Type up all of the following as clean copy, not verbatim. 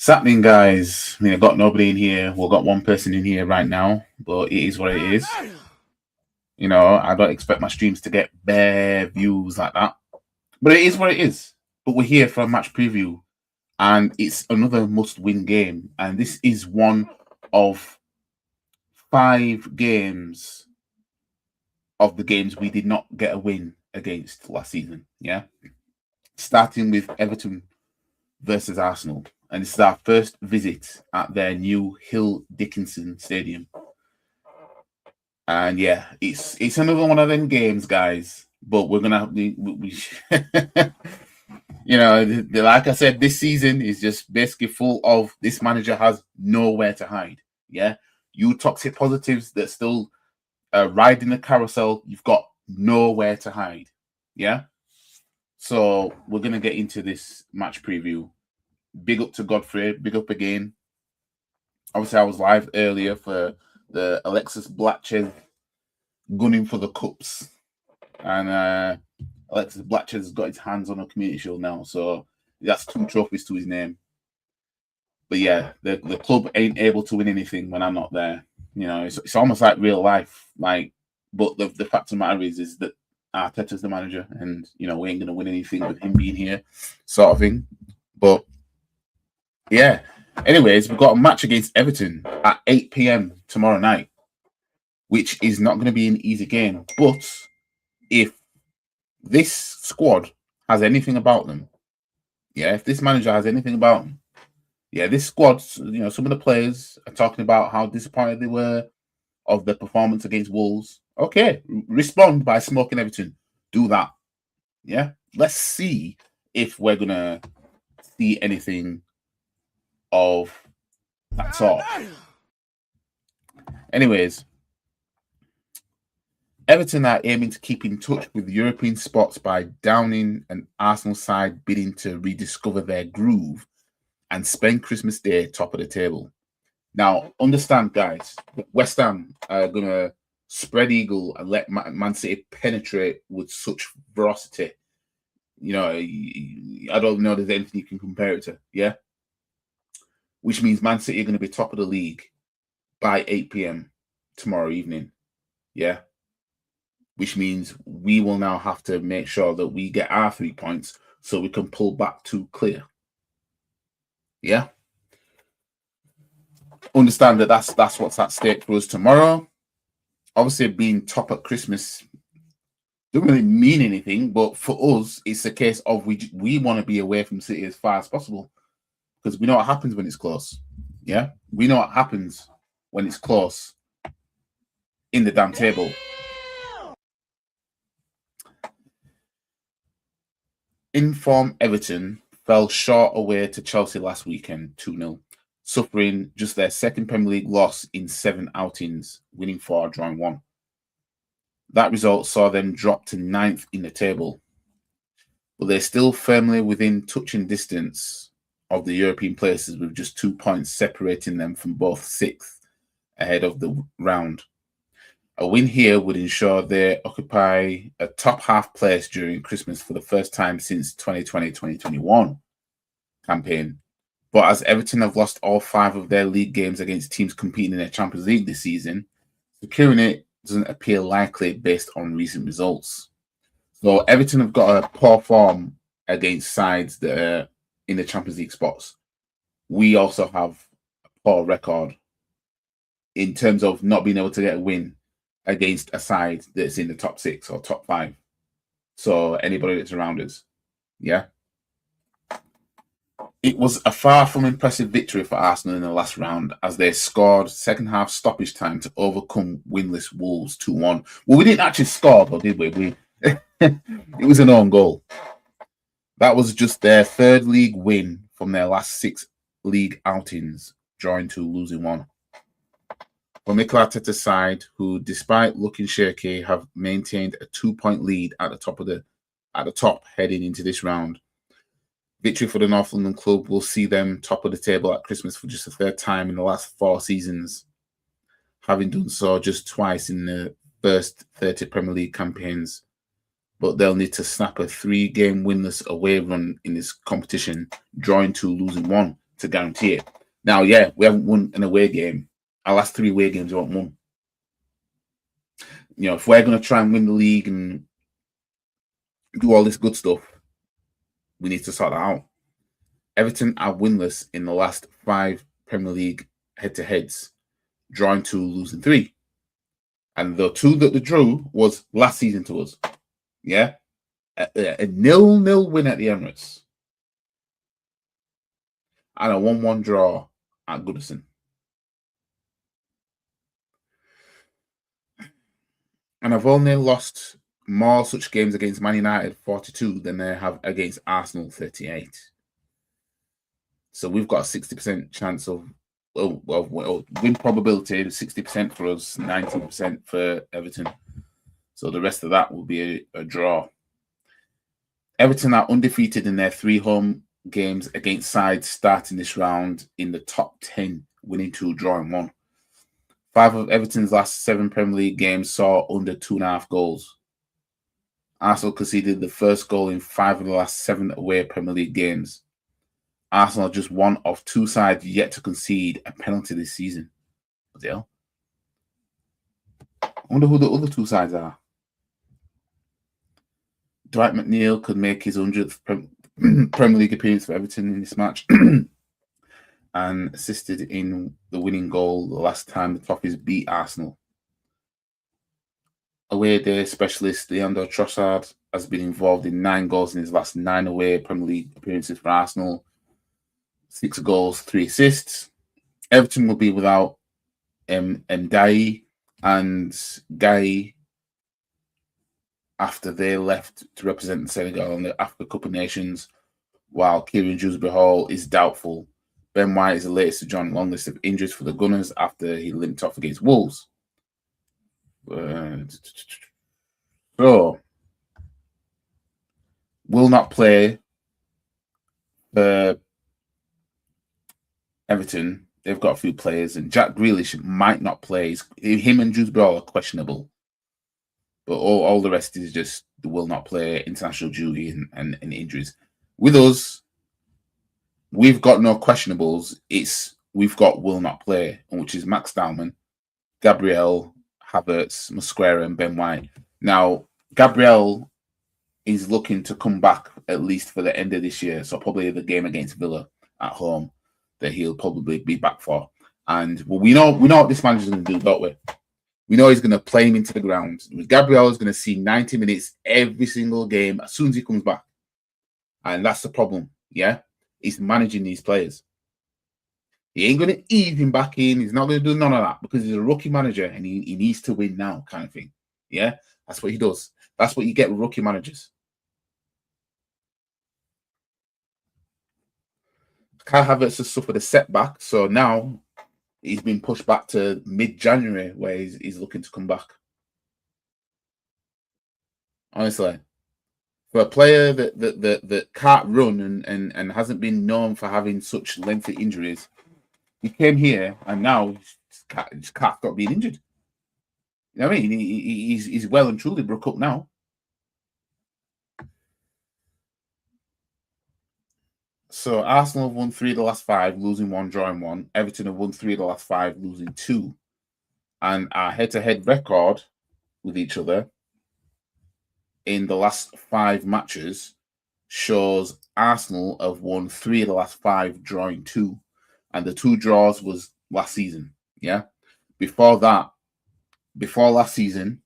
What's happening, guys? I mean, I've got nobody in here. We've got one person in here right now, but it is what it is. You know, I don't expect my streams to get bare views like that, but it is what it is. But we're here for a match preview, and it's another must-win game. And this is one of 5 games of the games we did not get a win against last season. Yeah, starting with Everton versus Arsenal. And this is our first visit at their new Dickinson Stadium. And yeah, it's another one of them games, guys. But we're gonna have we you know, like I said, this season is just basically full of this manager has nowhere to hide. Yeah, you toxic positives that still riding the carousel, you've got nowhere to hide. Yeah, so we're gonna get into this match preview. Big up to Godfrey. Big up again. Obviously, I was live earlier for the Alexis Blatchez gunning for the cups. And Alexis Blatchez has got his hands on a community shield now. So that's 2 trophies to his name. But yeah, the club ain't able to win anything when I'm not there. You know, it's almost like real life. Like, but the fact of the matter is that Arteta's the manager, and you know we ain't gonna win anything with him being here, sort of thing. But yeah. Anyways, we've got a match against Everton at 8 p.m. tomorrow night, which is not going to be an easy game. But if this squad has anything about them, yeah, if this manager has anything about them, yeah, this squad, you know, some of the players are talking about how disappointed they were of the performance against Wolves. Okay, respond by smoking Everton. Do that. Yeah, let's see if we're going to see anything of that sort. Anyways, Everton are aiming to keep in touch with European spots by downing an Arsenal side bidding to rediscover their groove and spend Christmas Day top of the table. Now, understand, guys, West Ham are going to spread eagle and let Man City penetrate with such ferocity. You know, I don't know if there's anything you can compare it to, yeah? Which means Man City are going to be top of the league by 8 p.m. tomorrow evening. Yeah. Which means we will now have to make sure that we get our 3 points so we can pull back to clear. Yeah. Understand that that's what's at stake for us tomorrow. Obviously, being top at Christmas doesn't really mean anything, but for us, it's a case of we want to be away from City as far as possible. Because we know what happens when it's close. Yeah? We know what happens when it's close in the damn table. Informed Everton fell short away to Chelsea last weekend, 2-0, suffering just their second Premier League loss in 7 outings, winning 4, drawing 1. That result saw them drop to 9th in the table. But they're still firmly within touching distance of the European places, with just 2 points separating them from both 6th ahead of the round. A win here would ensure they occupy a top half place during Christmas for the first time since 2020-2021 campaign. But as Everton have lost all 5 of their league games against teams competing in the Champions League this season, securing it doesn't appear likely based on recent results. So Everton have got a poor form against sides that are in the Champions League spots. We also have a poor record in terms of not being able to get a win against a side that's in the top 6 or top 5. So anybody that's around us, yeah. It was a far from impressive victory for Arsenal in the last round as they scored second half stoppage time to overcome winless Wolves 2-1. Well, we didn't actually score, though, did we? It was an own goal. That was just their 3rd league win from their last 6 league outings, drawing 2, losing 1. For Mikel Arteta's side, who, despite looking shaky, have maintained a 2-point lead at the top heading into this round. Victory for the North London club will see them top of the table at Christmas for just the 3rd time in the last 4 seasons, having done so just twice in the first 30 Premier League campaigns. But they'll need to snap a 3-game winless away run in this competition, drawing 2, losing 1, to guarantee it. Now, yeah, we haven't won an away game. Our last 3 away games we haven't won. You know, if we're going to try and win the league and do all this good stuff, we need to sort that out. Everton are winless in the last 5 Premier League head-to-heads, drawing 2, losing 3. And the 2 that they drew was last season to us. Yeah? A 0-0 win at the Emirates. And a 1-1 draw at Goodison. And I've only lost more such games against Man United, 42, than they have against Arsenal, 38. So we've got a 60% chance of win probability, 60% for us, 90% for Everton. So the rest of that will be a draw. Everton are undefeated in their 3 home games against sides starting this round in the top 10, winning 2, drawing 1. 5 of Everton's last 7 Premier League games saw under 2.5 goals. Arsenal conceded the first goal in 5 of the last 7 away Premier League games. Arsenal are just one of 2 sides yet to concede a penalty this season. What the hell? I wonder who the other 2 sides are. Dwight McNeil could make his 100th Premier League appearance for Everton in this match and assisted in the winning goal the last time the Toffees beat Arsenal. Away day specialist Leandro Trossard has been involved in 9 goals in his last 9 away Premier League appearances for Arsenal. 6 goals, 3 assists. Everton will be without Ndiaye and Guy after they left to represent Senegal in the Africa Cup of Nations, while Kieran Dewsbury-Hall is doubtful. Ben White is the latest to join a long list of injuries for the Gunners after he limped off against Wolves. So, will not play for Everton. They've got a few players, and Jack Grealish might not play. Him and Dewsbury-Hall are questionable. But all the rest is just they will not play, international duty and injuries. With us, we've got no questionables. We've got will not play, which is Max Dowman, Gabriel, Havertz, Mosquera, and Ben White. Now, Gabriel is looking to come back at least for the end of this year, so probably the game against Villa at home that he'll probably be back for. And we know what this manager's going to do, don't we? We know he's going to play him into the ground. Gabriel is going to see 90 minutes every single game as soon as he comes back. And that's the problem, yeah? He's managing these players. He ain't going to ease him back in. He's not going to do none of that because he's a rookie manager and he needs to win now kind of thing. Yeah? That's what he does. That's what you get with rookie managers. Kai Havertz has suffered a setback, so now he's been pushed back to mid-January where he's looking to come back. Honestly, for a player that can't run and hasn't been known for having such lengthy injuries, he came here and now he just can't stop being injured. You know what I mean? He's well and truly broke up now. So Arsenal have won 3 of the last 5, losing 1, drawing 1. Everton have won 3 of the last 5, losing 2. And our head-to-head record with each other in the last 5 matches shows Arsenal have won 3 of the last 5, drawing 2. And the 2 draws was last season. Yeah. Before last season,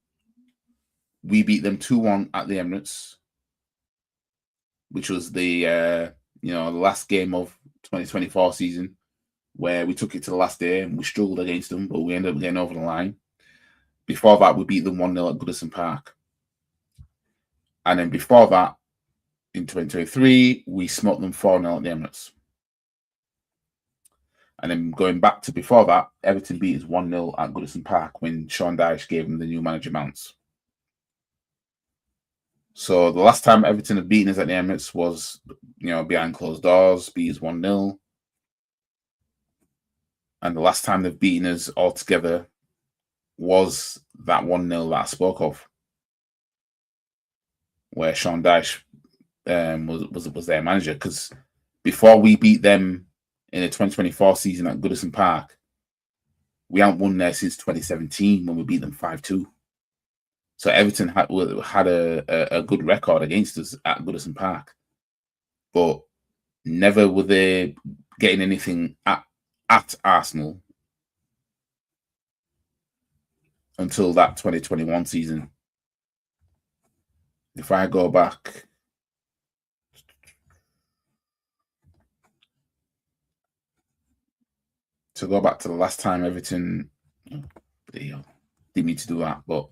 we beat them 2-1 at the Emirates, which was the last game of 2024 season, where we took it to the last day and we struggled against them, but we ended up getting over the line. Before that, we beat them 1-0 at Goodison Park. And then before that, in 2023, we smoked them 4-0 at the Emirates. And then going back to before that, Everton beat us 1-0 at Goodison Park when Sean Dyche gave them the new manager mounts. So the last time Everton had beaten us at the Emirates was, behind closed doors, beat us 1-0. And the last time they've beaten us altogether was that 1-0 that I spoke of, where Sean Dyche was their manager. Because before we beat them in the 2024 season at Goodison Park. We haven't won there since 2017 when we beat them 5-2. So Everton had a good record against us at Goodison Park, but never were they getting anything at Arsenal until that 2021 season. If I go back to the last time Everton, didn't mean to do that, but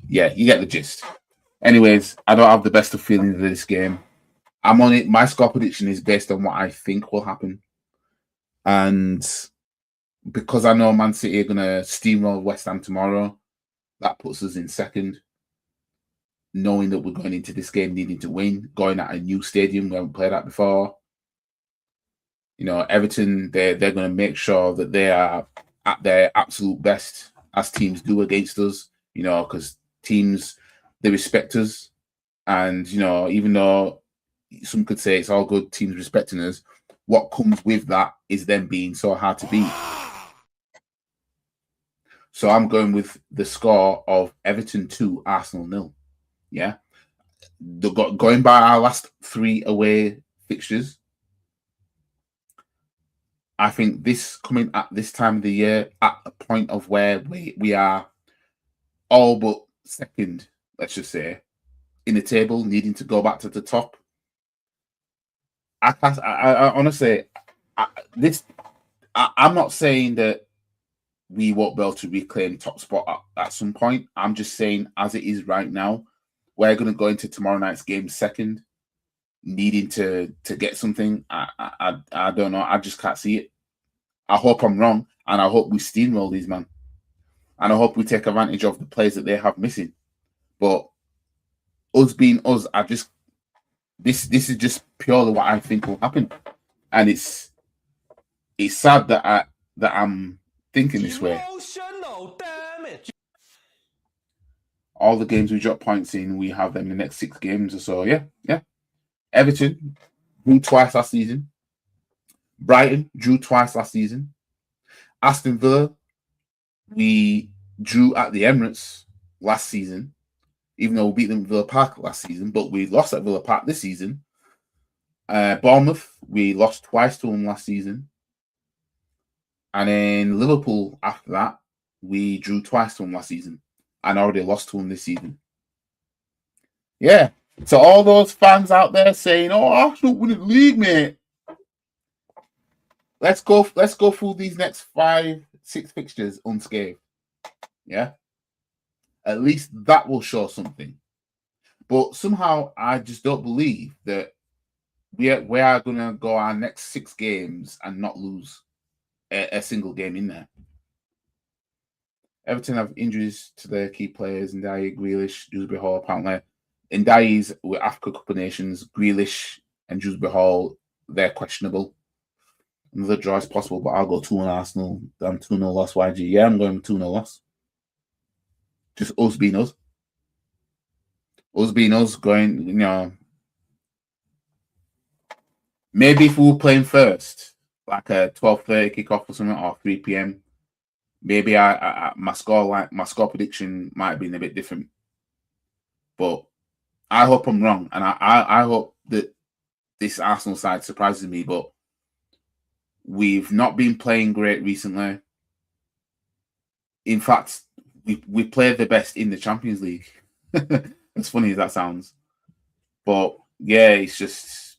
yeah, you get the gist. Anyways, I don't have the best of feelings of this game. I'm on it. My score prediction is based on what I think will happen. And because I know Man City are going to steamroll West Ham tomorrow, that puts us in second. Knowing that we're going into this game needing to win, going at a new stadium we haven't played at before. You know, Everton, they're going to make sure that they are at their absolute best, as teams do against us, you know, because teams, they respect us. And, you know, even though some could say it's all good, teams respecting us, what comes with that is them being so hard to beat. So I'm going with the score of Everton 2, Arsenal 0. Yeah. Going by our last 3 away fixtures, I think this coming at this time of the year, at a point of where we are all but second, let's just say, in the table, needing to go back to the top. I honestly, I'm not saying that we won't be able to reclaim top spot at some point. I'm just saying, as it is right now, we're going to go into tomorrow night's game second, needing to get something. I don't know. I just can't see it. I hope I'm wrong, and I hope we steamroll these men, and I hope we take advantage of the players that they have missing. But us being us, this is just purely what I think will happen, and it's sad that I'm thinking this way. All the games we drop points in, we have them in the next 6 games or so. Yeah. Everton drew twice last season. Brighton drew twice last season. Aston Villa, we drew at the Emirates last season, even though we beat them at Villa Park last season, but we lost at Villa Park this season. Bournemouth, we lost twice to them last season. And then Liverpool, after that, we drew twice to them last season and already lost to them this season. Yeah. So all those fans out there saying, "Oh, Arsenal winning the league, mate." Let's go through these next 5-6 fixtures unscathed. Yeah. At least that will show something. But somehow I just don't believe that we are going to go our next 6 games and not lose a single game in there. Everton have injuries to their key players, Ndiaye, Grealish, Dewsbury Hall, apparently. Ndiaye's with Africa Cup of Nations, Grealish and Dewsbury Hall, they're questionable. Another draw is possible, but I'll go 2-1 Arsenal. I'm 2-0 loss, YG. Yeah, I'm going 2-0 loss. Just us being us. Us being us going, you know. Maybe if we were playing first, like a 12:30 kickoff or something, or 3 p.m., maybe my score prediction might have been a bit different. But I hope I'm wrong, and I hope that this Arsenal side surprises me. But we've not been playing great recently. In fact, we played the best in the Champions League. As funny as that sounds. But yeah, it's just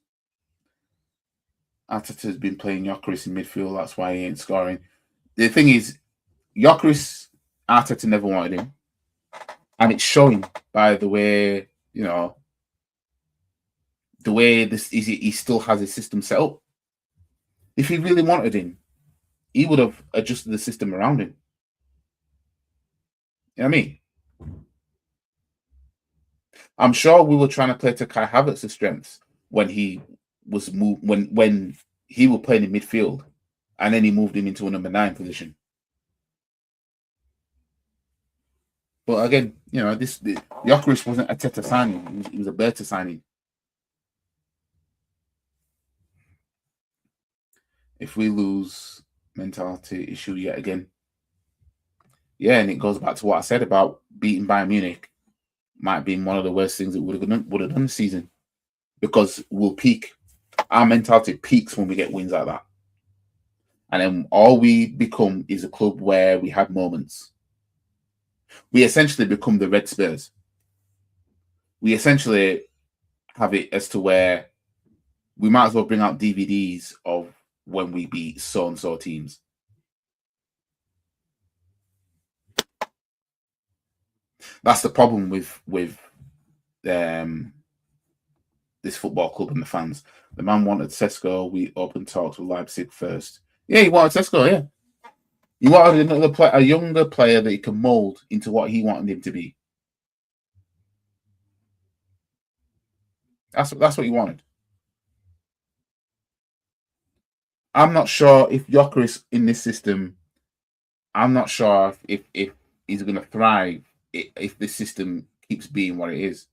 Arteta's been playing Gyökeres in midfield. That's why he ain't scoring. The thing is, Gyökeres, Arteta never wanted him. And it's showing by the way, you know, the way he still has his system set up. If he really wanted him, he would have adjusted the system around him. You know what I mean? I'm sure we were trying to play to Kai Havertz's strengths when he was moved when he was playing in midfield, and then he moved him into a number 9 position. But again, you know, Gyökeres wasn't a Teta signing; he was a Berta signing. if we lose mentality issue yet again. Yeah, and it goes back to what I said about beating Bayern Munich. Might have been one of the worst things that would have done this season, because we'll peak. Our mentality peaks when we get wins like that, and then all we become is a club where we had moments. We essentially become the Red Spurs. We essentially have it as to where we might as well bring out DVDs of when we beat so and so teams. That's the problem with this football club and the fans. The man wanted Sesko. We opened talks with Leipzig first. Yeah, he wanted Sesko. Yeah, he wanted a younger player that he can mold into what he wanted him to be. That's what he wanted. I'm not sure if Gyökeres in this system. I'm not sure if he's going to thrive if this system keeps being what it is.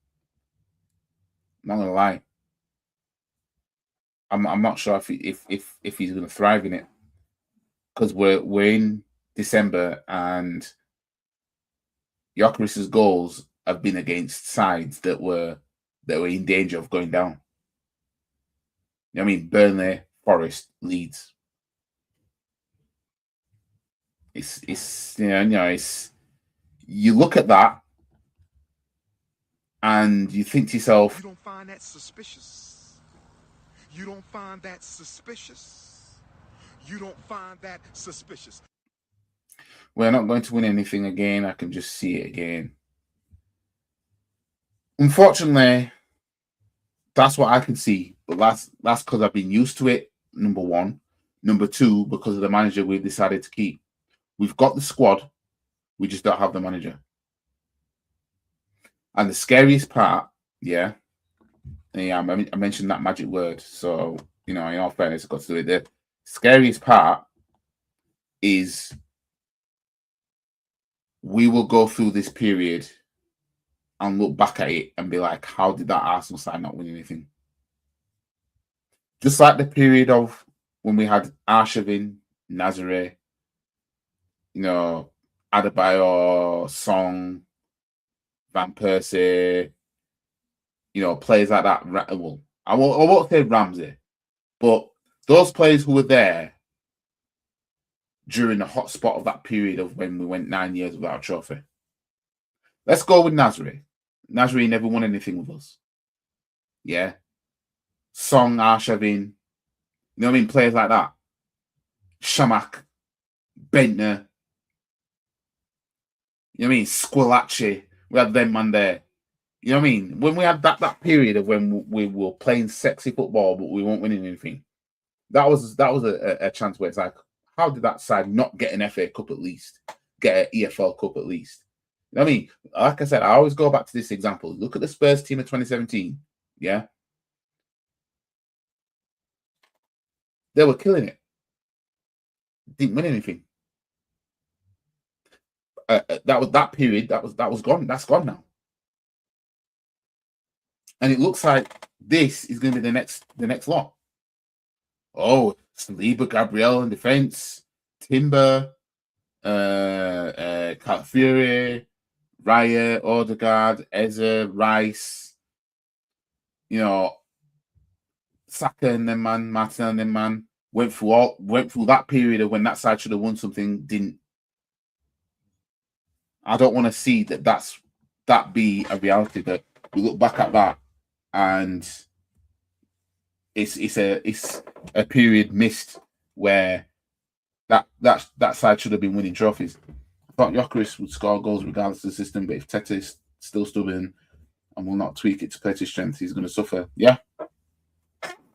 I'm not going to lie. I'm not sure if he's going to thrive in it, because we're in December and Gyökeres' goals have been against sides that were in danger of going down. You know what I mean? Burnley, Forest, Leeds. It's you look at that and you think to yourself, you don't find that suspicious. You don't find that suspicious. You don't find that suspicious. We're not going to win anything again. I can just see it again. Unfortunately, that's what I can see. But that's because I've been used to it, number one. Number two, because of the manager we've decided to keep. We've got the squad. We just don't have the manager. And the scariest part, I mentioned that magic word. So, in all fairness, I've got to do it. The scariest part is we will go through this period and look back at it and be like, how did that Arsenal side not win anything? Just like the period of when we had Arshavin, Nazare, Adebayor, Song, Van Persie, players like that. Well, I won't say Ramsey, but those players who were there during the hot spot of that period of when we went 9 years without a trophy. Let's go with Nazare. Nazare never won anything with us. Yeah. Song, Arshavin, players like that. Shamak, Bentner, Squillaci. We had them man there. You know what I mean? When we had that period of when we were playing sexy football, but we weren't winning anything. That was a chance where it's like, how did that side not get an FA Cup at least? Get an EFL Cup at least? You know what I mean? Like I said, I always go back to this example. Look at the Spurs team of 2017. Yeah. They were killing it. Didn't win anything. That was that period. That was gone. That's gone now. And it looks like this is going to be the next lot. Oh, Saliba, Gabriel in defense, Timber, Calafiori, Raya, Odegaard, Eze, Rice, Saka and them man, Martin and them man went through that period of when that side should have won something, didn't. I don't want to see that be a reality, that we look back at that and it's a period missed where that side should have been winning trophies. I thought Gyökeres would score goals regardless of the system, but if Tete is still stubborn and will not tweak it to play to his strength, he's going to suffer. Yeah.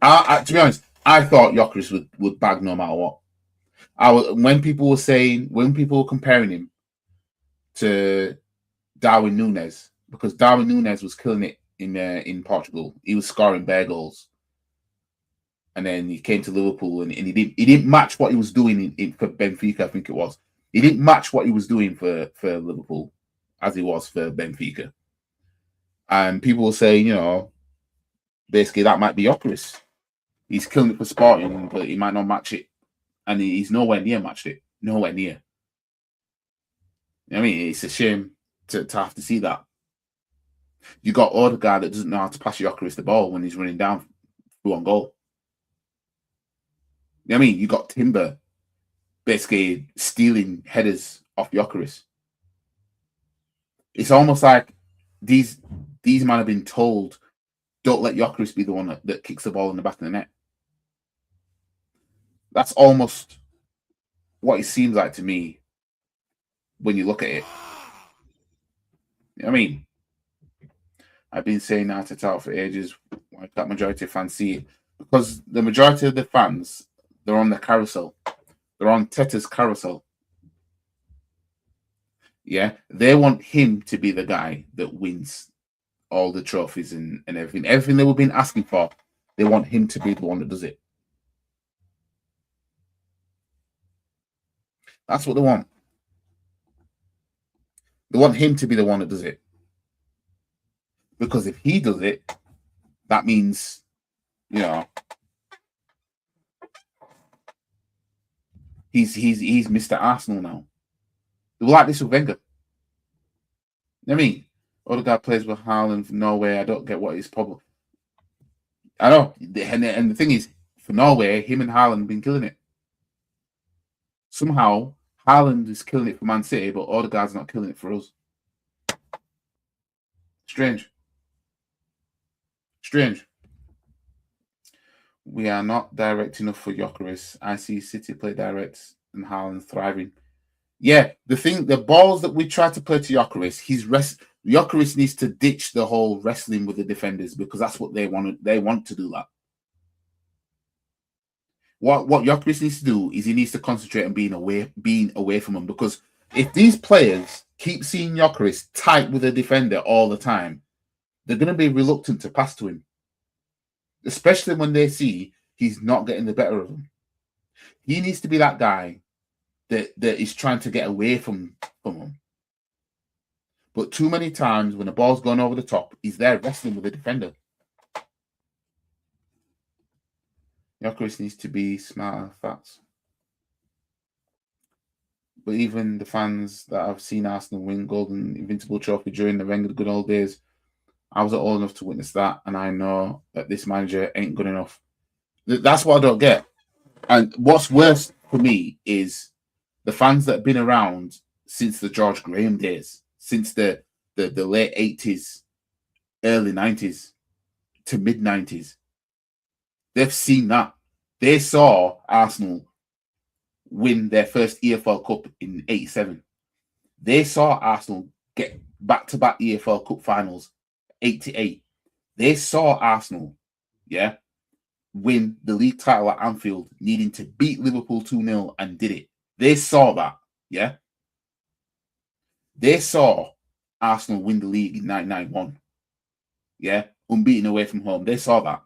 To be honest, I thought Gyökeres would bag no matter what. When people were comparing him to Darwin Núñez, because Darwin Núñez was killing it in Portugal, he was scoring bare goals, and then he came to Liverpool and he didn't match what he was doing for Benfica. I think it was. He didn't match what he was doing for Liverpool as he was for Benfica. And people were saying, basically that might be Gyökeres. He's killing it for Sporting, but he might not match it and he's nowhere near matched it. Nowhere near. I mean, it's a shame to have to see that. You got Odegaard that doesn't know how to pass Gyökeres the ball when he's running down through on goal. I mean, you got Timber basically stealing headers off Gyökeres. It's almost like these men have been told, don't let Gyökeres be the one that kicks the ball in the back of the net. That's almost what it seems like to me when you look at it. I mean, I've been saying Arteta out for ages. Why can't majority of fans see it? Because the majority of the fans, they're on the carousel. They're on Teta's carousel. Yeah, they want him to be the guy that wins all the trophies and everything. Everything they were been asking for, they want him to be the one that does it. That's what they want. They want him to be the one that does it. Because if he does it, that means, you know, he's Mr. Arsenal now. They were like this with Wenger. I mean, Odegaard plays with Haaland from Norway. I don't get what his problem. I know, and the thing is, for Norway, him and Haaland have been killing it. Somehow, Haaland is killing it for Man City, but Odegaard's not killing it for us. Strange. We are not direct enough for Gyökeres. I see City play direct and Haaland thriving. Yeah, the balls that we try to play to Gyökeres, Gyökeres needs to ditch the whole wrestling with the defenders because that's what they want. They want to do that. What Gyökeres needs to do is he needs to concentrate on being away from them, because if these players keep seeing Gyökeres tight with a defender all the time, they're going to be reluctant to pass to him, especially when they see he's not getting the better of them. He needs to be that guy that is trying to get away from him. But too many times when the ball's gone over the top, he's there wrestling with the defender. Gyökeres needs to be smarter, facts. But even the fans that have seen Arsenal win Golden Invincible Trophy during the Wenger good old days, I was old enough to witness that, and I know that this manager ain't good enough. That's what I don't get. And what's worse for me is the fans that have been around since the George Graham days, since the late 80s, early 90s to mid 90s. They've seen that. They saw Arsenal win their first EFL Cup in 87. They saw Arsenal get back-to-back EFL Cup finals, 88. They saw Arsenal, win the league title at Anfield, needing to beat Liverpool 2-0, and did it. They saw that, They saw Arsenal win the league in 1991, unbeaten away from home. They saw that,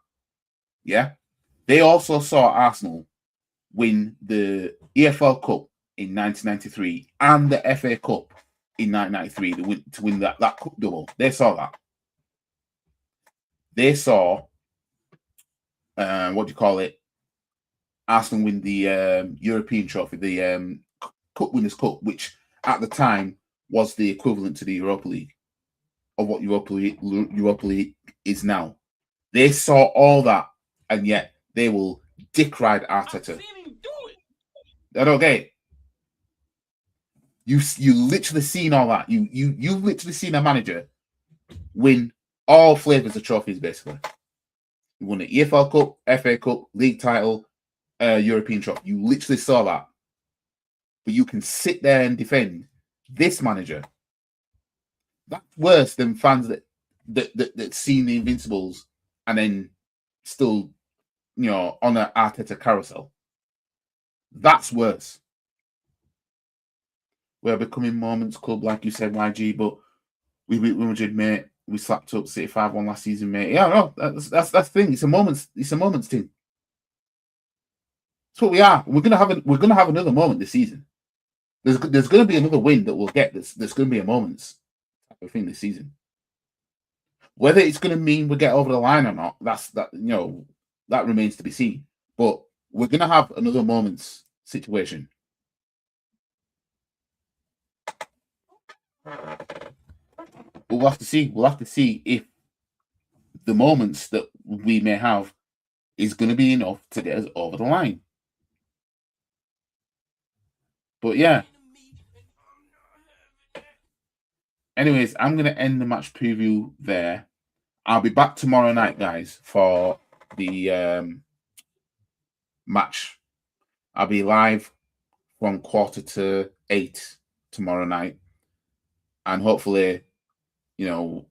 They also saw Arsenal win the EFL Cup in 1993 and the FA Cup in 1993 to win that cup double. They saw that. They saw, Arsenal win the European trophy, the Cup Winners' Cup, which at the time was the equivalent to the Europa League, of what Europa League is now. They saw all that, and yet they will dick ride Arteta. I don't get it. You literally seen all that. You literally seen a manager win all flavors of trophies, basically. You won the EFL Cup, FA Cup, league title, European trophy. You literally saw that. But you can sit there and defend this manager. That's worse than fans that seen the Invincibles and then still, on an Arteta carousel. That's worse. We're becoming moments club, like you said, YG, but we beat Real Madrid, mate. We slapped up City 5-1 last season, mate. Yeah, no, that's the thing. It's a moments thing. That's what we are. We're gonna have another moment this season. There's gonna be another win that we'll get. There's gonna be a moments type of thing this season. Whether it's gonna mean we get over the line or not, that remains to be seen. But we're gonna have another moments situation. But we'll have to see. We'll have to see if the moments that we may have is going to be enough to get us over the line. But yeah. Anyways, I'm going to end the match preview there. I'll be back tomorrow night, guys, for the match. I'll be live from 7:45 tomorrow night. And hopefully, you know,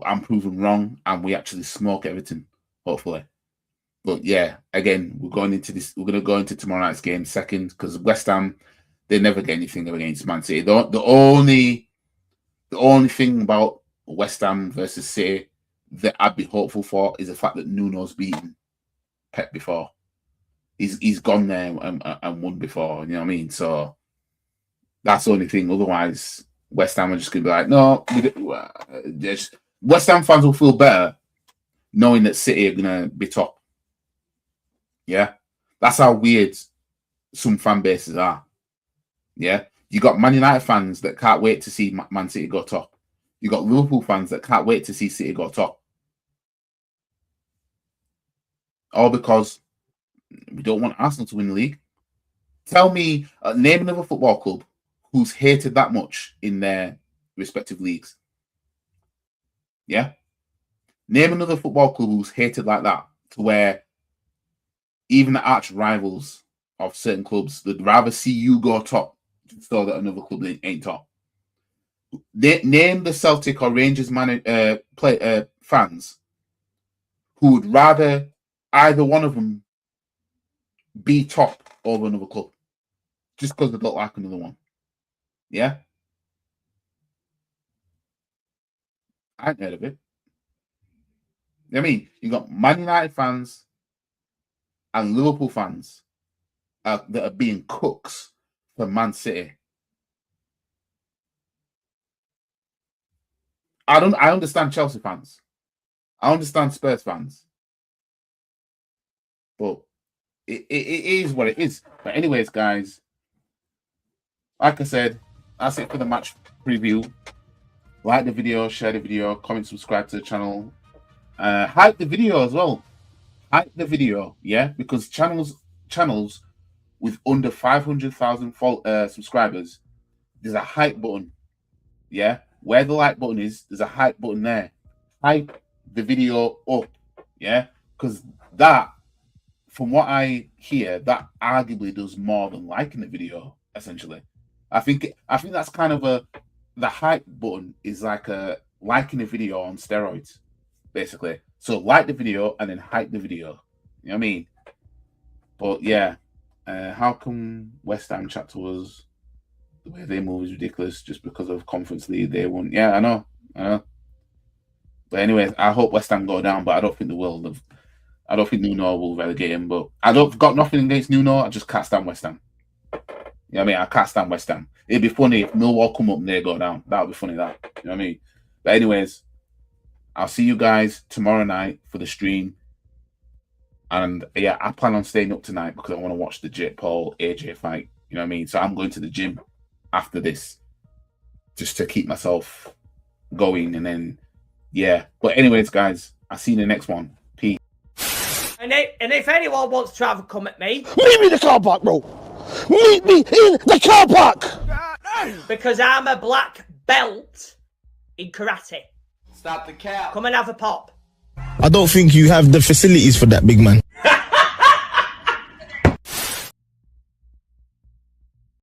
I'm proven wrong and we actually smoke Everton, hopefully. But yeah, again, we're going to go into tomorrow night's game second because West Ham, they never get anything against Man City. The only thing about West Ham versus City that I'd be hopeful for is the fact that Nuno's beaten Pep before. He's gone there and won before, you know what I mean? So that's the only thing. Otherwise, West Ham are just going to be like, no, West Ham fans will feel better knowing that City are going to be top. Yeah? That's how weird some fan bases are. Yeah? You got Man United fans that can't wait to see Man City go top. You got Liverpool fans that can't wait to see City go top. All because we don't want Arsenal to win the league. Tell me, name another football club who's hated that much in their respective leagues. Yeah? Name another football club who's hated like that, to where even the arch rivals of certain clubs would rather see you go top so that another club ain't top. Name the Celtic or Rangers fans who would rather either one of them be top over another club just because they don't like another one. Yeah? I ain't heard of it. I mean, you got Man United fans and Liverpool fans that are being cooks for Man City. I understand Chelsea fans. I understand Spurs fans. But it is what it is. But anyways, guys, like I said, that's it for the match preview. Like the video, share the video, comment, subscribe to the channel. Hype the video as well. Hype the video, yeah? Because channels with under 500,000 subscribers, there's a hype button, yeah? Where the like button is, there's a hype button there. Hype the video up, yeah? Because that, from what I hear, that arguably does more than liking the video, essentially. I think that's kind of the hype button is like a liking a video on steroids, basically. So like the video and then hype the video. You know what I mean? But yeah, how come West Ham chapter was the way they move is ridiculous just because of Conference League they won? Yeah, I know. But anyways, I hope West Ham go down, but I don't think they will. I don't think Nuno will relegate him, but I don't got nothing against Nuno. I just can't stand West Ham. You know what I mean? I can't stand West Ham. It'd be funny if Millwall come up and they go down. That would be funny, that. You know what I mean? But anyways, I'll see you guys tomorrow night for the stream. And yeah, I plan on staying up tonight because I want to watch the Jake Paul AJ fight. You know what I mean? So I'm going to the gym after this just to keep myself going. And then, yeah. But anyways, guys, I'll see you in the next one. Peace. And if anyone wants to have a come at me... Meet me in the car park, bro! Meet me in the car park! Because I'm a black belt in karate. Stop the cap. Come and have a pop. I don't think you have the facilities for that, big man.